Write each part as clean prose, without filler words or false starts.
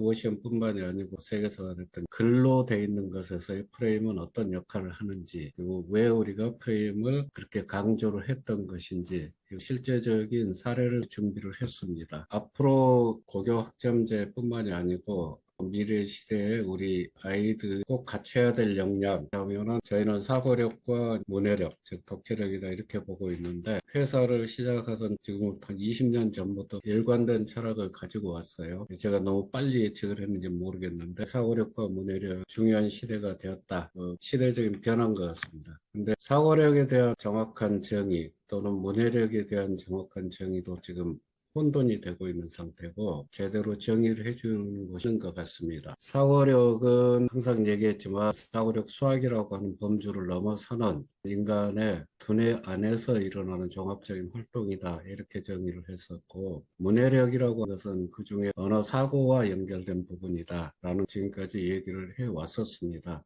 구어시험뿐만이 아니고 세계사가 됐던 글로 돼 있는 것에서의 프레임은 어떤 역할을 하는지, 그리고 왜 우리가 프레임을 그렇게 강조를 했던 것인지 실제적인 사례를 준비를 했습니다. 앞으로 고교 학점제뿐만이 아니고 미래 시대에 우리 아이들 꼭 갖춰야 될 역량 하면은 저희는 사고력과 문해력, 즉 독해력이다 이렇게 보고 있는데, 회사를 시작하던 지금부터 한 20년 전부터 일관된 철학을 가지고 왔어요. 제가 너무 빨리 예측을 했는지 모르겠는데 사고력과 문해력 중요한 시대가 되었다. 시대적인 변화인 것 같습니다. 근데 사고력에 대한 정확한 정의 또는 문해력에 대한 정확한 정의도 지금 혼돈이 되고 있는 상태고 제대로 정의를 해주는 것인 것 같습니다. 사고력은 항상 얘기했지만 사고력 수학이라고 하는 범주를 넘어서는 인간의 두뇌 안에서 일어나는 종합적인 활동이다 이렇게 정의를 했었고, 문해력이라고 하는 것은 그 중에 언어 사고와 연결된 부분이다 라는 지금까지 얘기를 해왔었습니다.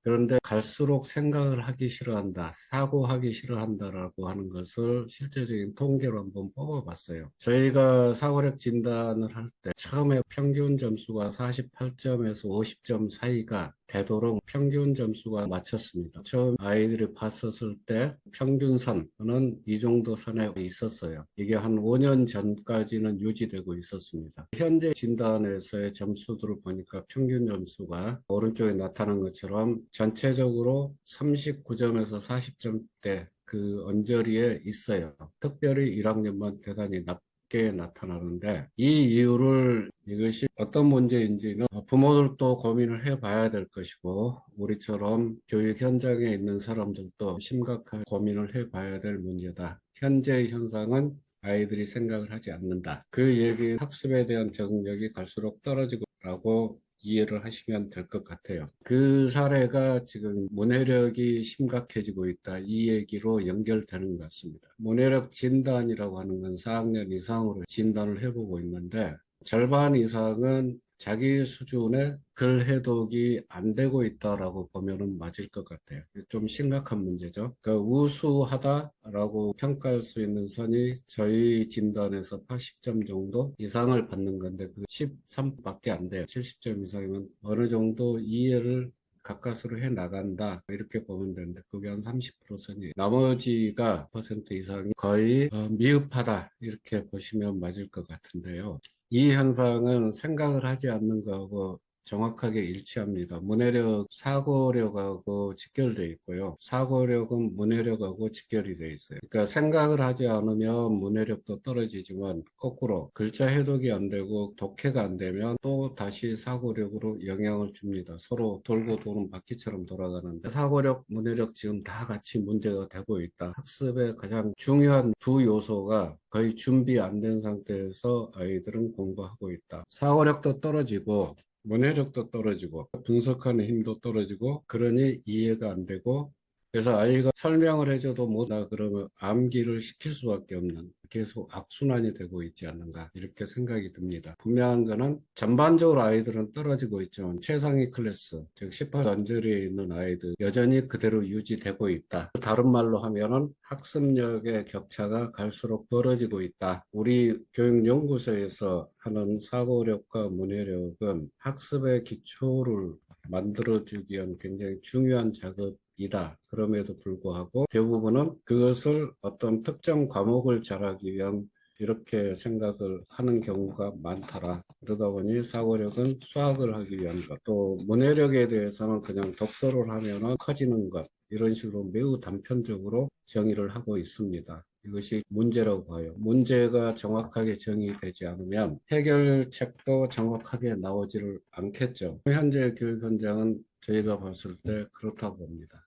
그런데 갈수록 생각을 하기 싫어한다, 사고하기 싫어한다라고 하는 것을 실제적인 통계로 한번 뽑아봤어요. 저희가 사고력 진단을 할 때 처음에 평균 점수가 48점에서 50점 사이가 되도록 평균 점수가 맞췄습니다. 처음 아이들이 봤었을 때 평균선은 이 정도 선에 있었어요. 이게 한 5년 전까지는 유지되고 있었습니다. 현재 진단에서의 점수들을 보니까 평균 점수가 오른쪽에 나타난 것처럼 전체적으로 39점에서 40점대 그 언저리에 있어요. 특별히 1학년만 대단히 낮게 나타나는데, 이 이유를 이것이 어떤 문제인지는 부모들도 고민을 해봐야 될 것이고 우리처럼 교육 현장에 있는 사람들도 심각한 고민을 해봐야 될 문제다. 현재의 현상은 아이들이 생각을 하지 않는다. 그 얘기, 학습에 대한 적응력이 갈수록 떨어지고 라고 이해를 하시면 될 것 같아요. 그 사례가 지금 문해력이 심각해지고 있다, 이 얘기로 연결되는 것 같습니다. 문해력 진단이라고 하는 건 4학년 이상으로 진단을 해보고 있는데 절반 이상은 자기 수준의 글 해독이 안 되고 있다라고 보면은 맞을 것 같아요. 좀 심각한 문제죠. 그 우수하다라고 평가할 수 있는 선이 저희 진단에서 80점 정도 이상을 받는 건데 그 13밖에 안 돼요. 70점 이상이면 어느 정도 이해를 가까스로 해 나간다 이렇게 보면 되는데 그게 한 30% 선이에요. 나머지가 퍼센트 이상이 거의 미흡하다 이렇게 보시면 맞을 것 같은데요. 이 현상은 생각을 하지 않는 거하고 정확하게 일치합니다. 문해력, 사고력하고 직결되어 있고요. 사고력은 문해력하고 직결이 되어 있어요. 그러니까 생각을 하지 않으면 문해력도 떨어지지만 거꾸로 글자 해독이 안 되고 독해가 안 되면 또 다시 사고력으로 영향을 줍니다. 서로 돌고 도는 바퀴처럼 돌아가는데 사고력, 문해력 지금 다 같이 문제가 되고 있다. 학습의 가장 중요한 두 요소가 거의 준비 안 된 상태에서 아이들은 공부하고 있다. 사고력도 떨어지고 문해력도 떨어지고 분석하는 힘도 떨어지고 그러니 이해가 안 되고, 그래서 아이가 설명을 해줘도 못하 그러면 암기를 시킬 수밖에 없는 계속 악순환이 되고 있지 않는가 이렇게 생각이 듭니다. 분명한 거는 전반적으로 아이들은 떨어지고 있지만 최상위 클래스 즉 18 언저리에 있는 아이들 여전히 그대로 유지되고 있다. 다른 말로 하면은 학습력의 격차가 갈수록 벌어지고 있다. 우리 교육연구소에서 하는 사고력과 문해력은 학습의 기초를 만들어주기 위한 굉장히 중요한 작업이다. 그럼에도 불구하고 대부분은 그것을 어떤 특정 과목을 잘하기 위한 이렇게 생각을 하는 경우가 많더라. 그러다 보니 사고력은 수학을 하기 위한 것, 또 문해력에 대해서는 그냥 독서를 하면 커지는 것, 이런 식으로 매우 단편적으로 정의를 하고 있습니다. 이것이 문제라고 봐요. 문제가 정확하게 정의되지 않으면 해결책도 정확하게 나오지를 않겠죠. 현재 교육 현장은 저희가 봤을 때 그렇다고 봅니다.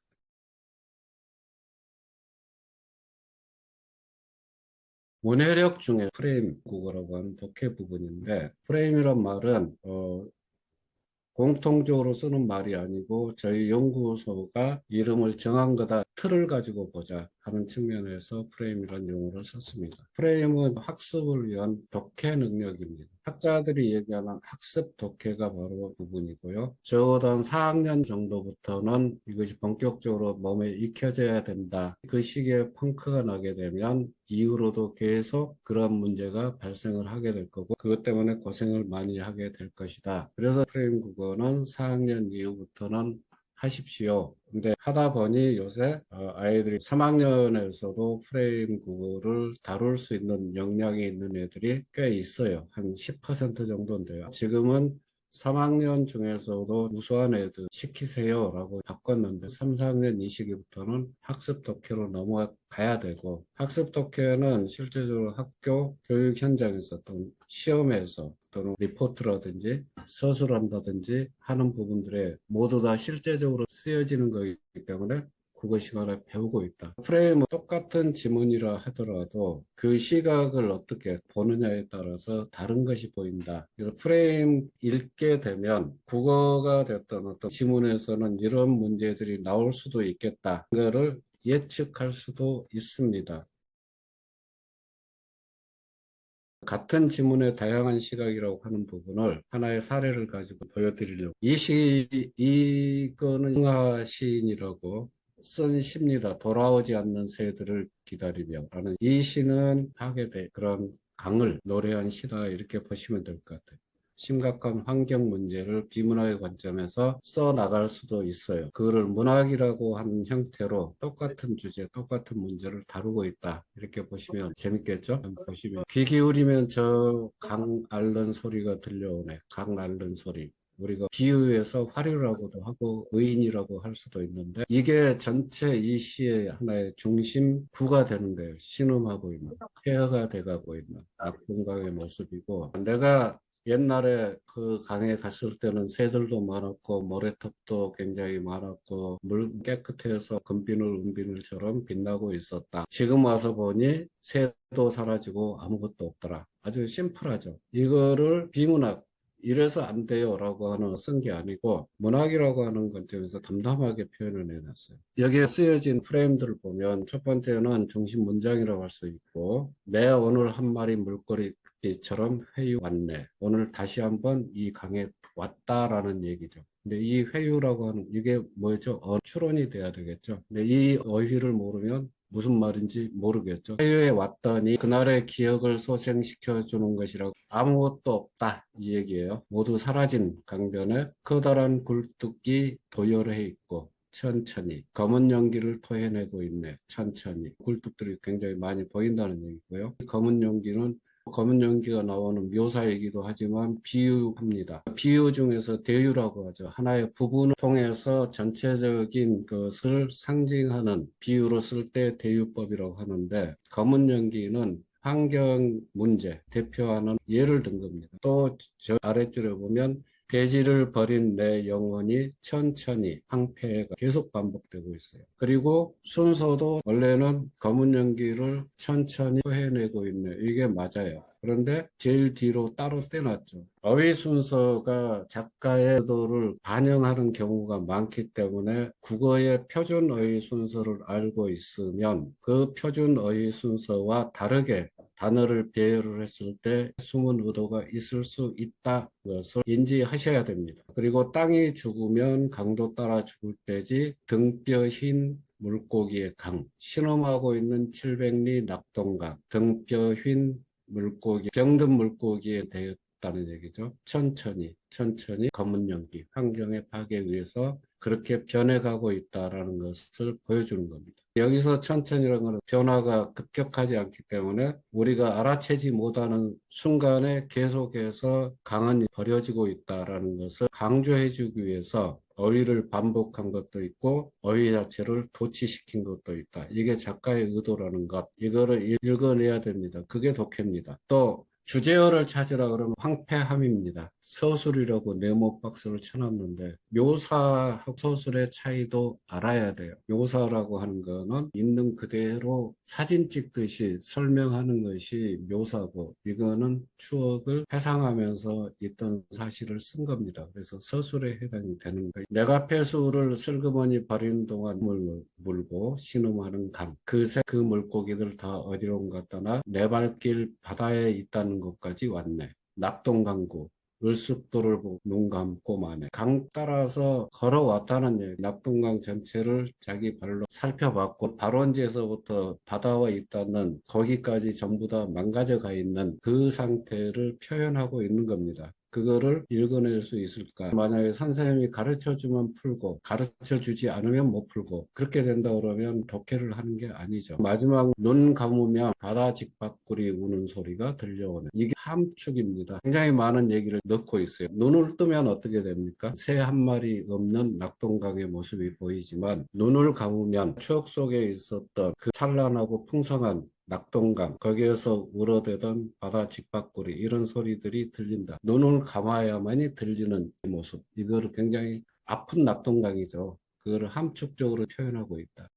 문해력 중에 프레임 국어라고 하는 독해 부분인데, 프레임이란 말은 공통적으로 쓰는 말이 아니고 저희 연구소가 이름을 정한 거다. 틀을 가지고 보자. 하는 측면에서 프레임이라는 용어를 썼습니다. 프레임은 학습을 위한 독해 능력입니다. 학자들이 얘기하는 학습 독해가 바로 그 부분이고요. 적어도 한 4학년 정도부터는 이것이 본격적으로 몸에 익혀져야 된다. 그 시기에 펑크가 나게 되면 이후로도 계속 그런 문제가 발생을 하게 될 거고, 그것 때문에 고생을 많이 하게 될 것이다. 그래서 프레임 국어는 4학년 이후부터는 하십시오. 근데 하다 보니 요새 아이들이 3학년에서도 프레임 국어를 다룰 수 있는 역량이 있는 애들이 꽤 있어요. 한 10% 정도인데요. 지금은 3학년 중에서도 우수한 애들 시키세요 라고 바꿨는데 3, 4학년 이 시기부터는 학습 독해로 넘어가야 되고, 학습 독해는 실제적으로 학교 교육 현장에서 또는 시험에서 또는 리포트라든지 서술한다든지 하는 부분들에 모두 다 실제적으로 쓰여지는 거기 때문에 국어 시간에 배우고 있다. 프레임은 똑같은 지문이라 하더라도 그 시각을 어떻게 보느냐에 따라서 다른 것이 보인다. 그래서 프레임 읽게 되면 국어가 됐던 어떤 지문에서는 이런 문제들이 나올 수도 있겠다. 그거를 예측할 수도 있습니다. 같은 지문의 다양한 시각이라고 하는 부분을 하나의 사례를 가지고 보여드리려고. 이거는 흥하 시인이라고 쓴 시입니다. 돌아오지 않는 새들을 기다리며 라는 이 시는 파괴된 그런 강을 노래한 시다, 이렇게 보시면 될 것 같아요. 심각한 환경 문제를 비문학의 관점에서 써나갈 수도 있어요. 그거를 문학이라고 하는 형태로 똑같은 주제, 똑같은 문제를 다루고 있다, 이렇게 보시면 재밌겠죠? 한번 보시면 귀 기울이면 저 강 앓는 소리가 들려오네. 강 앓는 소리. 우리가 비유해서 화류라고도 하고 의인이라고 할 수도 있는데, 이게 전체 이 시의 하나의 중심구가 되는 거예요. 신음하고 있는, 폐허가 돼가고 있는 낙동강의 모습이고, 내가 옛날에 그 강에 갔을 때는 새들도 많았고 모래톱도 굉장히 많았고 물 깨끗해서 금비늘 은비늘처럼 빛나고 있었다. 지금 와서 보니 새도 사라지고 아무것도 없더라. 아주 심플하죠. 이거를 비문학, 이래서 안 돼요 라고 하는 쓴 게 아니고 문학이라고 하는 관점에서 담담하게 표현을 해놨어요. 여기에 쓰여진 프레임들을 보면 첫 번째는 중심 문장이라고 할 수 있고, 내 오늘 한 마리 물고기 이처럼 회유 왔네. 오늘 다시 한번 이 강에 왔다라는 얘기죠. 근데 이 회유라고 하는 이게 뭐죠? 추론이 돼야 되겠죠. 근데 이 어휘를 모르면 무슨 말인지 모르겠죠. 회유에 왔더니 그날의 기억을 소생시켜 주는 것이라고, 아무것도 없다 이 얘기예요. 모두 사라진 강변에 커다란 굴뚝이 도열해 있고 천천히 검은 연기를 토해내고 있네. 천천히 굴뚝들이 굉장히 많이 보인다는 얘기고요. 검은 연기는 검은 연기가 나오는 묘사이기도 하지만 비유합니다. 비유 중에서 대유라고 하죠. 하나의 부분을 통해서 전체적인 것을 상징하는 비유로 쓸 때 대유법이라고 하는데, 검은 연기는 환경 문제 대표하는 예를 든 겁니다. 또 저 아랫줄에 보면 대지를 버린 내 영혼이 천천히 황폐가 계속 반복되고 있어요. 그리고 순서도 원래는 검은 연기를 천천히 토해내고 있네. 이게 맞아요. 그런데 제일 뒤로 따로 떼놨죠. 어휘 순서가 작가의 의도를 반영하는 경우가 많기 때문에 국어의 표준 어휘 순서를 알고 있으면 그 표준 어휘 순서와 다르게 단어를 배열을 했을 때 숨은 의도가 있을 수 있다, 것을 인지하셔야 됩니다. 그리고 땅이 죽으면 강도 따라 죽을 때지 등뼈 흰 물고기의 강, 신음하고 있는 700리 낙동강, 등뼈 흰 물고기, 병든 물고기에 대했다는 얘기죠. 천천히 검은 연기, 환경의 파괴에 의해서 그렇게 변해가고 있다라는 것을 보여주는 겁니다. 여기서 천천히라는 것은 변화가 급격하지 않기 때문에 우리가 알아채지 못하는 순간에 계속해서 강은 버려지고 있다라는 것을 강조해주기 위해서 어휘를 반복한 것도 있고 어휘 자체를 도치시킨 것도 있다. 이게 작가의 의도라는 것, 이거를 읽어내야 됩니다. 그게 독해입니다. 또 주제어를 찾으라 그러면 황폐함입니다. 서술이라고 네모 박스를 쳐놨는데 묘사하고 서술의 차이도 알아야 돼요. 묘사라고 하는 거는 있는 그대로 사진 찍듯이 설명하는 것이 묘사고, 이거는 추억을 회상하면서 있던 사실을 쓴 겁니다. 그래서 서술에 해당이 되는 거예요. 내가 폐수를 슬그머니 버리는 동안 물고 신음하는 강, 그 물고기들 다 어디로 갔다나 내 발길 바다에 있다는 것까지 왔네. 낙동강구, 을숙도를 보고 눈 감고 마네. 강 따라서 걸어왔다는 얘기. 낙동강 전체를 자기 발로 살펴봤고 발원지에서부터 바다와 있다는 거기까지 전부 다 망가져 가 있는 그 상태를 표현하고 있는 겁니다. 그거를 읽어낼 수 있을까? 만약에 선생님이 가르쳐주면 풀고 가르쳐주지 않으면 못 풀고 그렇게 된다 그러면 독해를 하는 게 아니죠. 마지막 눈 감으면 바다 직박구리 우는 소리가 들려오네. 이게 함축입니다. 굉장히 많은 얘기를 넣고 있어요. 눈을 뜨면 어떻게 됩니까? 새 한 마리 없는 낙동강의 모습이 보이지만 눈을 감으면 추억 속에 있었던 그 찬란하고 풍성한 낙동강, 거기에서 우러대던 바다 직박구리 이런 소리들이 들린다. 눈을 감아야만이 들리는 모습. 이거를 굉장히 아픈 낙동강이죠. 그거를 함축적으로 표현하고 있다.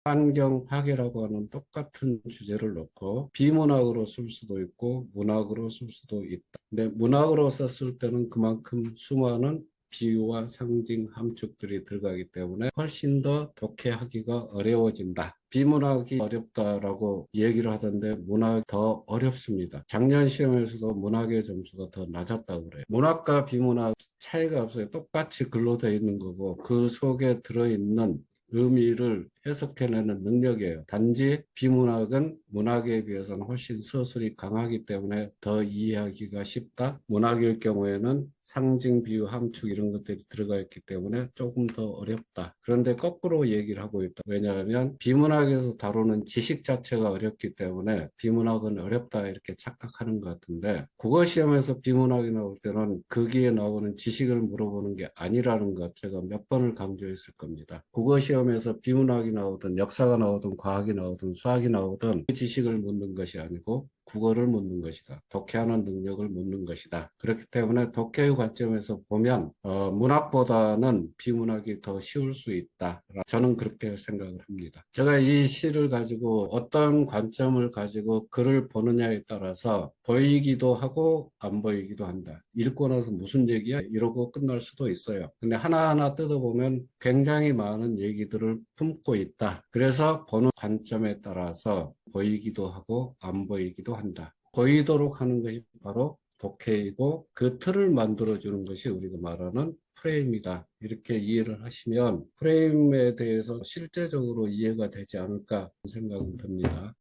환경 파괴라고 하는 똑같은 주제를 놓고 비문학으로 쓸 수도 있고 문학으로 쓸 수도 있다. 근데 문학으로 썼을 때는 그만큼 수많은 비유와 상징 함축들이 들어가기 때문에 훨씬 더 독해하기가 어려워진다. 비문학이 어렵다라고 얘기를 하던데 문학이 더 어렵습니다. 작년 시험에서도 문학의 점수가 더 낮았다고 그래요. 문학과 비문학 차이가 없어요. 똑같이 글로 되어 있는 거고 그 속에 들어있는 의미를 해석해내는 능력이에요. 단지 비문학은 문학에 비해서는 훨씬 서술이 강하기 때문에 더 이해하기가 쉽다. 문학일 경우에는 상징, 비유, 함축 이런 것들이 들어가 있기 때문에 조금 더 어렵다. 그런데 거꾸로 얘기를 하고 있다. 왜냐하면 비문학에서 다루는 지식 자체가 어렵기 때문에 비문학은 어렵다 이렇게 착각하는 것 같은데 국어 시험에서 비문학이 나올 때는 거기에 나오는 지식을 물어보는 게 아니라는 것 제가 몇 번을 강조했을 겁니다. 국어 시험에서 비문학이 나오든 역사가 나오든 과학이 나오든 수학이 나오든 그 지식을 묻는 것이 아니고 국어를 묻는 것이다. 독해하는 능력을 묻는 것이다. 그렇기 때문에 독해의 관점에서 보면 문학보다는 비문학이 더 쉬울 수 있다. 저는 그렇게 생각을 합니다. 제가 이 시를 가지고 어떤 관점을 가지고 글을 보느냐에 따라서 보이기도 하고 안 보이기도 한다. 읽고 나서 무슨 얘기야? 이러고 끝날 수도 있어요. 근데 하나하나 뜯어보면 굉장히 많은 얘기들을 품고 있다. 그래서 보는 관점에 따라서 보이기도 하고 안 보이기도 한다. 보이도록 하는 것이 바로 독해이고 그 틀을 만들어주는 것이 우리가 말하는 프레임이다. 이렇게 이해를 하시면 프레임에 대해서 실제적으로 이해가 되지 않을까 생각은 듭니다.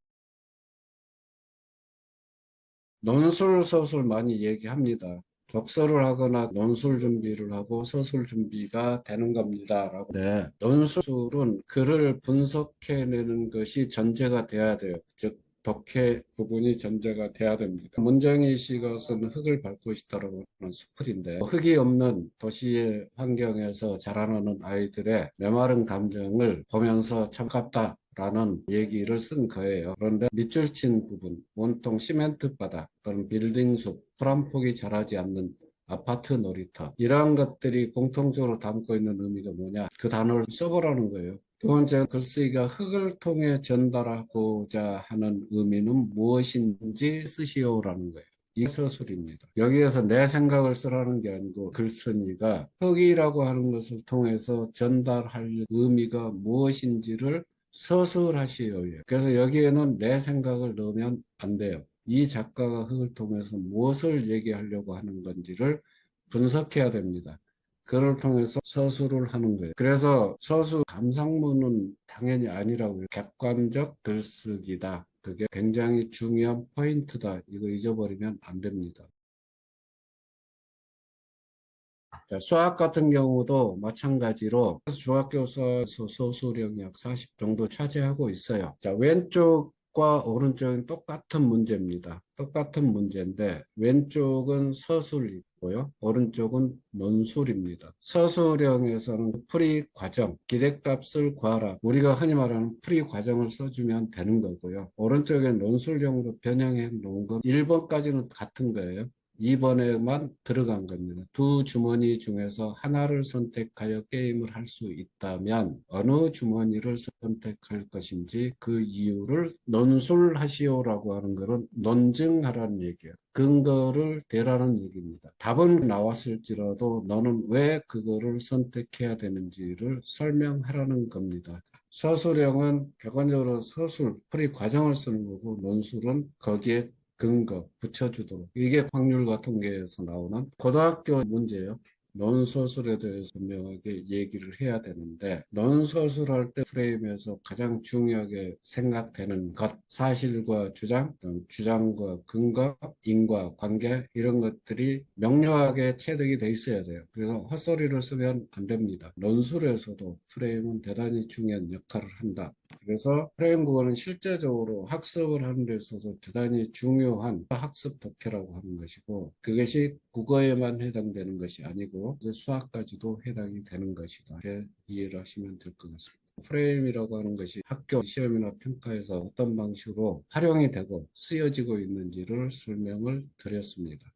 논술, 서술 많이 얘기합니다. 독서를 하거나 논술 준비를 하고 서술 준비가 되는 겁니다. 라고. 네. 논술은 글을 분석해내는 것이 전제가 돼야 돼요. 즉, 독해 부분이 전제가 돼야 됩니다. 문정희 씨가 쓴 흙을 밟고 싶다라고 하는 수풀인데 흙이 없는 도시의 환경에서 자라나는 아이들의 메마른 감정을 보면서 참 같다. 라는 얘기를 쓴 거예요. 그런데 밑줄 친 부분, 온통 시멘트 바닥 또는 빌딩 숲, 풀 한 폭이 자라지 않는 아파트 놀이터 이러한 것들이 공통적으로 담고 있는 의미가 뭐냐? 그 단어를 써보라는 거예요. 두 번째는 글쓰기가 흙을 통해 전달하고자 하는 의미는 무엇인지 쓰시오라는 거예요. 이 서술입니다. 여기에서 내 생각을 쓰라는 게 아니고 글쓴이가 흙이라고 하는 것을 통해서 전달할 의미가 무엇인지를 서술하시오. 그래서 여기에는 내 생각을 넣으면 안 돼요. 이 작가가 흙을 통해서 무엇을 얘기하려고 하는 건지를 분석해야 됩니다. 그를 통해서 서술을 하는 거예요. 그래서 서술 감상문은 당연히 아니라고요. 객관적 글쓰기다. 그게 굉장히 중요한 포인트다. 이거 잊어버리면 안 됩니다. 자, 수학 같은 경우도 마찬가지로 중학교에서 소수령 약 40 정도 차지하고 있어요. 자, 왼쪽과 오른쪽은 똑같은 문제입니다. 똑같은 문제인데 왼쪽은 서술, 고요. 오른쪽은 논술입니다. 서술형에서는 풀이 과정, 기대값을 구하라. 우리가 흔히 말하는 풀이 과정을 써주면 되는 거고요. 오른쪽에 논술형으로 변형해 놓은 건 1번까지는 같은 거예요. 2번에만 들어간 겁니다. 두 주머니 중에서 하나를 선택하여 게임을 할 수 있다면 어느 주머니를 선택할 것인지 그 이유를 논술하시오라고 하는 것은 논증하라는 얘기예요. 근거를 대라는 얘기입니다. 답은 나왔을지라도 너는 왜 그거를 선택해야 되는지를 설명하라는 겁니다. 서술형은 객관적으로 서술, 풀이 과정을 쓰는 거고 논술은 거기에 근거 붙여주도록. 이게 확률과 통계에서 나오는 고등학교 문제예요. 논서술에 대해서 분명하게 얘기를 해야 되는데 논서술할 때 프레임에서 가장 중요하게 생각되는 것, 사실과 주장, 주장과 근거, 인과 관계 이런 것들이 명료하게 체득이 돼 있어야 돼요. 그래서 헛소리를 쓰면 안 됩니다. 논술에서도 프레임은 대단히 중요한 역할을 한다. 그래서 프레임 국어는 실제적으로 학습을 하는 데 있어서 대단히 중요한 학습 독해라고 하는 것이고 그것이 국어에만 해당되는 것이 아니고 이제 수학까지도 해당이 되는 것이다. 이렇게 이해를 하시면 될 것 같습니다. 프레임이라고 하는 것이 학교 시험이나 평가에서 어떤 방식으로 활용이 되고 쓰여지고 있는지를 설명을 드렸습니다.